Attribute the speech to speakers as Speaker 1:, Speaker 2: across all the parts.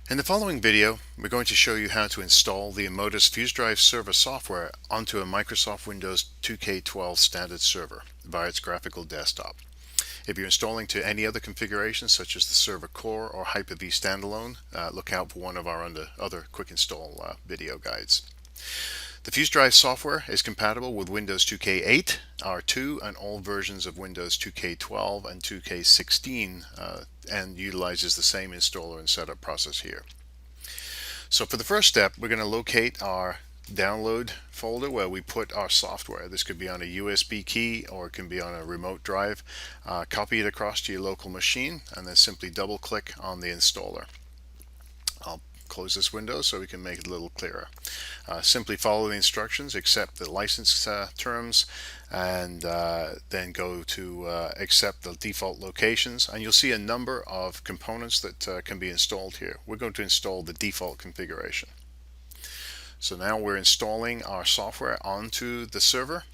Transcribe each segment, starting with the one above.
Speaker 1: In the following video, we're going to show you how to install the Enmotus Fuse Drive server software onto a Microsoft Windows 2K12 standard server via its graphical desktop. If you're installing to any other configurations such as the server core or Hyper-V standalone, look out for one of our other quick install video guides. The Fuse Drive software is compatible with Windows 2K8, R2, and all versions of Windows 2K12 and 2K16 and utilizes the same installer and setup process here. So for the first step, we're going to locate our download folder where we put our software. This could be on a USB key or it can be on a remote drive. Copy it across to your local machine and then simply double click on the installer. I'll close this window so we can make it a little clearer. Simply follow the instructions, accept the license terms, and then go to accept the default locations, and you'll see a number of components that can be installed here. We're going to install the default configuration. So now we're installing our software onto the server,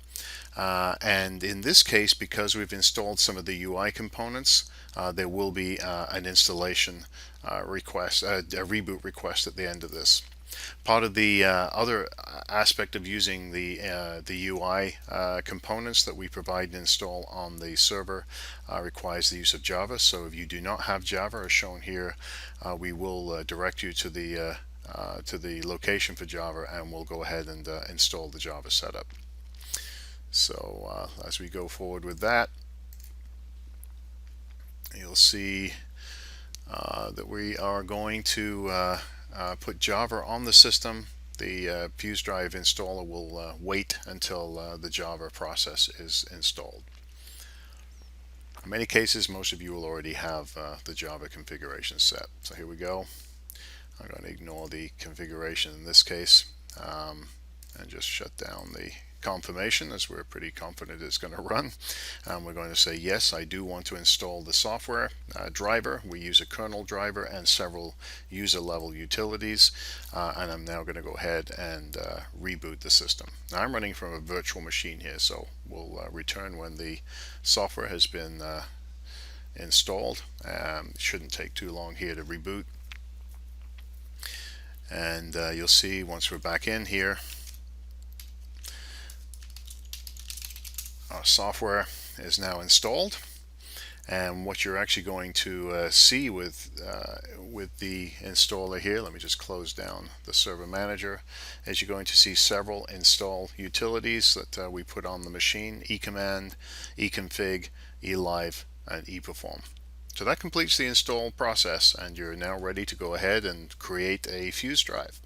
Speaker 1: and in this case, because we've installed some of the UI components, there will be an installation request, a reboot request at the end of this. Part of the other aspect of using the UI components that we provide and install on the server requires the use of Java. So if you do not have Java as shown here, we will direct you to the location for Java, and we'll go ahead and install the Java setup. So as we go forward with that, you'll see that we are going to put Java on the system. The Fuse Drive installer will wait until the Java process is installed. In many cases, most of you will already have the Java configuration set. So here we go. I'm going to ignore the configuration in this case and just shut down the confirmation, as we're pretty confident it's going to run. We're going to say yes, I do want to install the software driver. We use a kernel driver and several user level utilities, and I'm now going to go ahead and reboot the system. Now I'm running from a virtual machine here, so we'll return when the software has been installed. It shouldn't take too long here to reboot, and you'll see once we're back in here, our software is now installed, and what you're actually going to see with the installer here, let me just close down the server manager, is you're going to see several install utilities that we put on the machine: ecommand, econfig, elive, and eperform. So that completes the install process, and you're now ready to go ahead and create a Fuse Drive.